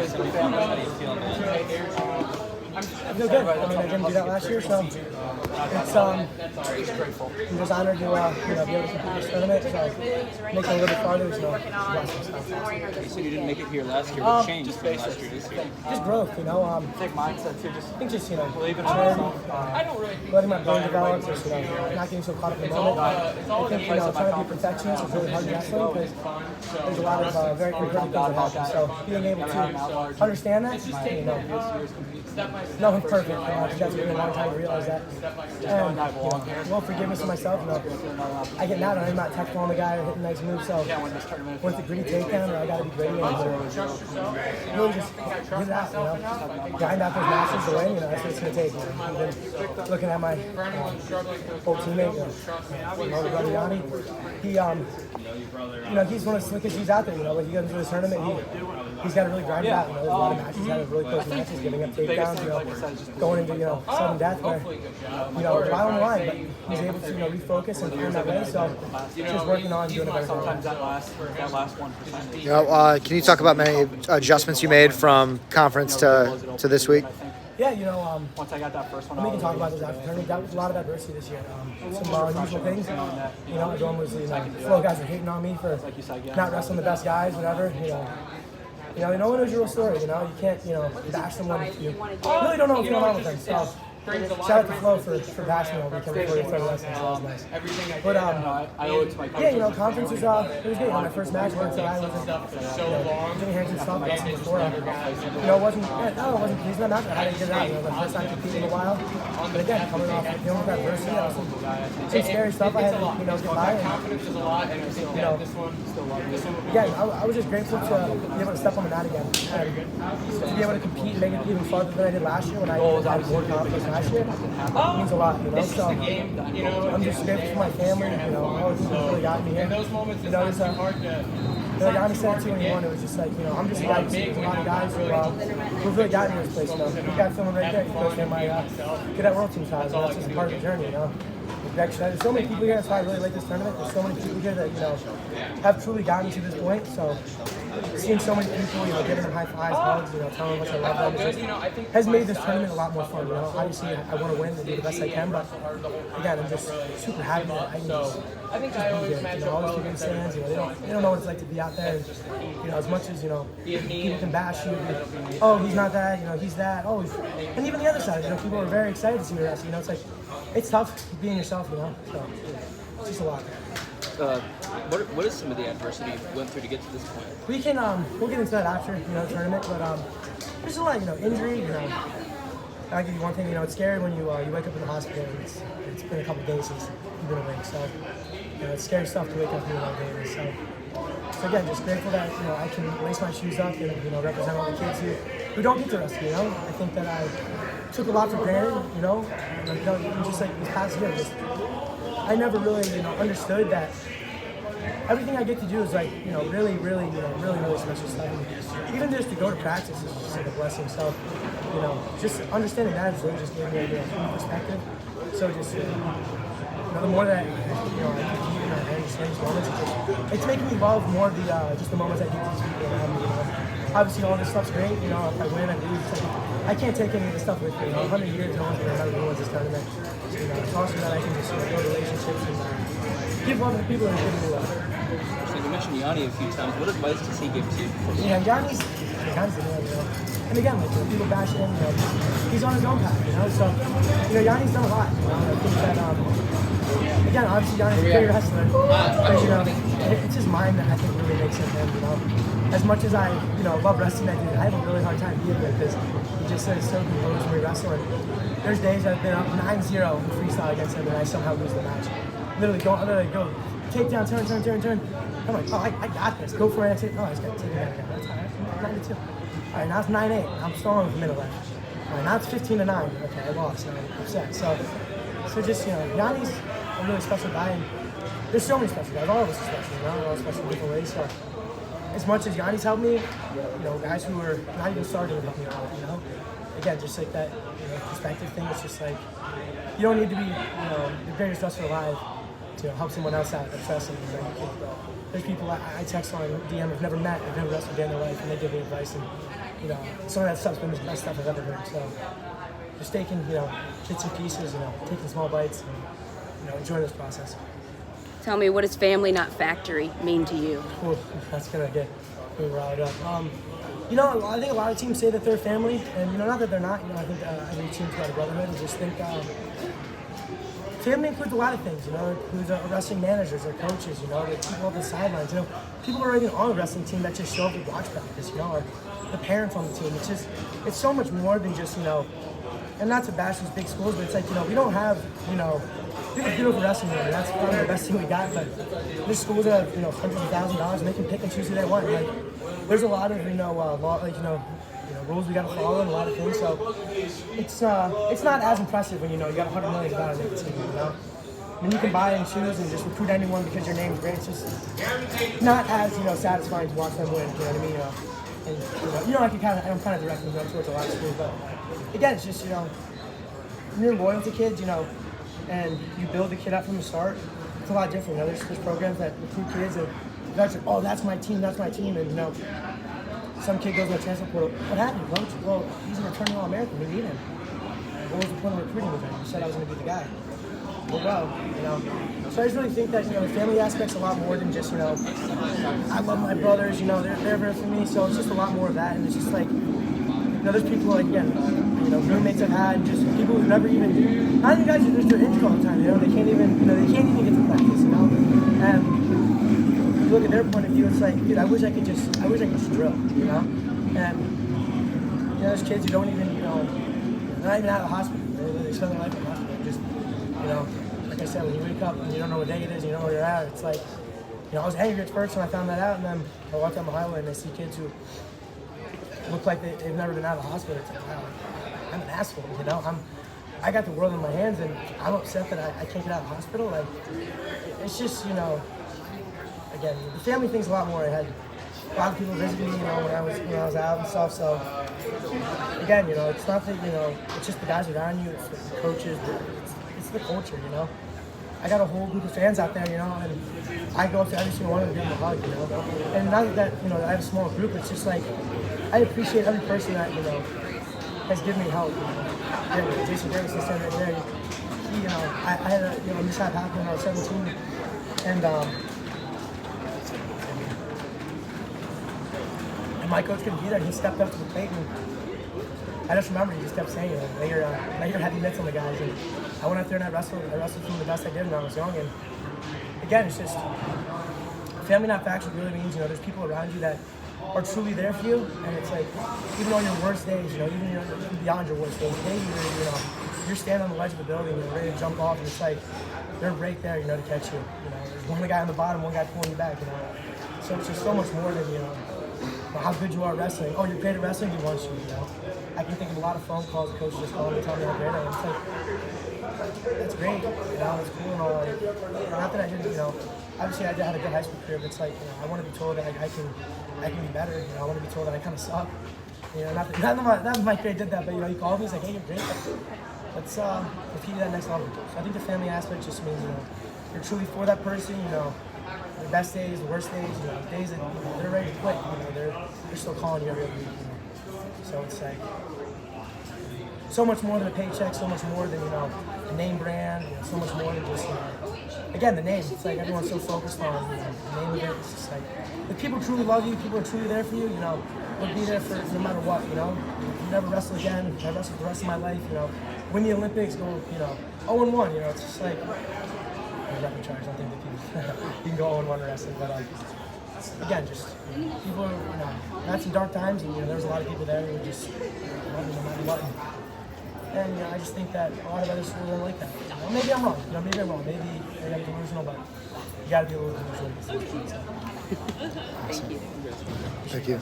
semifinals. How do you feel about it? I feel good. I mean, I didn't do that last year, so it's I'm just honored to be able to compete this tournament. So make it a little bit farther. So You said you didn't make it here last year. What changed from last year to this year? just growth, Take mindset too. I think just believe in maturity, yourself. letting my brain develop, just not getting so caught up in the moment. I think trying to be perfectionist is really hard in wrestling because there's a lot of very imperfect things that happen. So being able to understand that, nothing perfect. It takes me a long time to realize that. And well, forgiveness of myself. I get mad when I'm not technical on the guy or hitting nice moves. So with the gritty takedown, or I got to be gritty and really just get it out. Grind out those matches to win. That's what it's going to take. I've been looking at my old teammate, Yanni. He's one of the slickest dudes out there. When he goes into the tournament, he's got to really grind it out. There's a lot of matches. He's got to really close matches, giving up takedowns. Going into sudden death where right on the line, but he's able to refocus and find that way. So just working on doing a better job. Sometimes that last 1%. Can you talk about many adjustments you made from conference to this week? Yeah, once I got that first one, we can talk about those after tournament. That was a lot of adversity this year. Some unusual things. Everyone was, flow guys were hating on me for not wrestling the best guys, whatever. No one knows your real story. You can't, bash someone if you really don't know what's going on with them. So shout out to Flo for bashing me before he started wrestling. So that was nice. But conference was it was good. My first match went to I was Jimmy Hands and stuff. I wrestled before. It wasn't pleasing that match. I had to get it out. My first time competing in a while. But again, coming off dealing with adversity, some scary stuff I had to get by. Again, I was just grateful to be able to step on the mat again and to be able to compete and make it even farther than I did last year when I had more confidence last year. It means a lot, So I'm just grateful for my family, all the people who really got me here. Yanni said it too when he won. It was just like, I'm just glad to see a lot of guys who really got me in this place. You got filming right there. He goes to my cadet world team trials. That's just a part of the journey, There's so many people here. That's why I really like this tournament. There's so many people here that have truly gotten to this point. So seeing so many people, giving them high fives, hugs, telling them how much I love them, has made this tournament a lot more fun. Obviously I want to win and do the best I can, but again, I'm just super happy that I can just be here. All these people in the stands, they don't know what it's like to be out there. And, as much as people can bash you, oh, he's not that, he's that, oh, and even the other side, people are very excited to see me wrestle. It's like, it's tough being yourself, so it's just a lot. What is some of the adversity you went through to get to this point? We can we'll get into that after the tournament, but there's a lot, injury. I'll give you one thing, it's scary when you wake up in the hospital. And it's been a couple of days since you've been awake, so it's scary stuff to wake up in one day. So again, just grateful that I can lace my shoes up and represent all the kids who don't get to wrestle. I think that I took a lot for granted. Just like this past year, I never really understood that everything I get to do is like really special stuff. Even just to go to practice is just like a blessing. So just understanding that has really just gave me a human perspective. So just the more that I compete and I understand these moments, it's making me love more of the moments I get to these people around me. Obviously, all this stuff's great. If I win, I lose. I can't take any of this stuff with me. 100 years, no one's gonna remember who wins this tournament. It's awesome that I can just build relationships and give love to the people that give me love. So you mentioned Yanni a few times. What advice does he give to you? Yeah, Yanni's the man, And again, when people bash him, he's on his own path, So, Yanni's done a lot. I think that, again, obviously Yanni's a great wrestler, but it's his mind that I think really makes him him. As much as I, love wrestling, I have a really hard time being with because he just says so composed when we wrestle. And there's days I've been up 9-0 in freestyle against him, and I somehow lose the match. Literally go, take down, turn. I'm like, oh, I got this. Go for it. I say, oh, I just got to take it back down. That's all right. 9-2. All right, now it's 9-8. I'm strong with the minute left. All right, now it's 15-9. Okay, I lost. I'm upset. So just, Yanni's a really special guy. And there's so many special guys. All of us are special. We're all special in different ways. So as much as Yanni's helped me, guys who are not even starting to help me out, Again, just like that, perspective thing. It's just like, you don't need to be, the greatest wrestler alive to help someone else out that's wrestling. there's people I text on DM have never met, have never wrestled a day in their life, and they give me advice, and some of that stuff's been the best stuff I've ever heard. So just taking bits and pieces, taking small bites, and enjoying this process. Tell me, what does family, not factory, mean to you? Ooh, that's gonna get me riled up. I think a lot of teams say that they're family, and not that they're not. I think every team's got a brotherhood. I just think family includes a lot of things. It includes wrestling managers, or coaches. The people on the sidelines. People who are even on a wrestling team that just show up to watch practice. Or the parents on the team. It's so much more than just and not to bash these big schools, but it's like we don't have we have beautiful wrestling here, and that's probably the best thing we got. But there's schools that have hundreds of thousands of dollars, and they can pick and choose who they want. There's a lot of rules we got to follow and a lot of things. So it's not as impressive when you got $100 million to make a team. I mean, you can buy and choose and just recruit anyone because your name's great. It's just not as satisfying to watch them win. You know what I mean? And I'm kind of directing them towards a lot of schools, but again, it's just when you're loyal to kids, and you build the kid up from the start, it's a lot different. There's programs that recruit kids and that's like, oh, that's my team, and some kid goes to the transfer portal. What happened, coach? Well, he's a returning All-American. We need him. What was the point of recruiting with him? You said I was going to be the guy. So I just really think that the family aspect's a lot more than just I love my brothers. They're there for me. So it's just a lot more of that, and it's just like there's people like roommates I've had, and just people who've never even. Not even guys who just are injured all the time. They can't even get to practice. And you look at their point of view, it's like, dude, I wish I could just drill. And there's kids who don't even they're not even out of the hospital. They spend their life in the hospital. Just like I said, when you wake up and you don't know what day it is, you don't know where you're at. It's like I was angry at first when I found that out, and then I walk down the highway and I see kids who look like they've never been out of the hospital. It's like, wow, I'm an asshole, I got the world in my hands, and I'm upset that I can't get out of the hospital. Like, it's just, again, the family thing's a lot more. I had a lot of people visit me, when I was out and stuff. So, again, it's not that, it's just the guys around you, it's the coaches, it's the culture, I got a whole group of fans out there, and I go up to every single one of them and give them a hug, And not that, I have a small group, it's just like, I appreciate every person that, has given me help. Jason Davis is standing right there. I had a mishap happen when I was 17, and my coach couldn't be there. He stepped up to the plate, and I just remember he just kept saying, lay your heavy mitts on the guys. And I went out there and I wrestled from the best I did when I was young. And again, it's just family, not faction, really means there's people around you that are truly there for you, and it's like even on your worst days, even beyond your worst days, you're standing on the ledge of the building, you're ready to jump off, and it's like they're right there, to catch you. There's one guy on the bottom, one guy pulling you back. So it's just so much more than how good you are at wrestling. Oh, you're great at wrestling, he wants you. I can think of a lot of phone calls, the coaches just calling me, telling me how great I am. It's like that's great, it's cool and all. Not that I didn't, obviously I had a good high school career, but it's like I want to be told that I can be better. I want to be told that I kind of suck. Not that my grade did that, but he called me. He's like, "Hey, you're great. Let's repeat that next level." So I think the family aspect just means you're truly for that person. The best days, the worst days. Days that they're ready to quit. They're still calling you every other week. So it's like so much more than a paycheck. So much more than a name brand. So much more than just again, the name. It's like everyone's so focused on the name of it. It's just like if people truly love you, people are truly there for you, they'll be there for no matter what, If you never wrestle again, if I wrestle for the rest of my life, win the Olympics, go, 0-1, it's just like, I'm not in charge, I don't think that you can go 0-1 wrestling, but again, just people, had some dark times, and there was a lot of people there who just love you no matter what. And I just think that a lot of other schools don't like that. Maybe I'm wrong. Maybe I'm delusional, but you got to be a little delusional. Thank you. Thank you.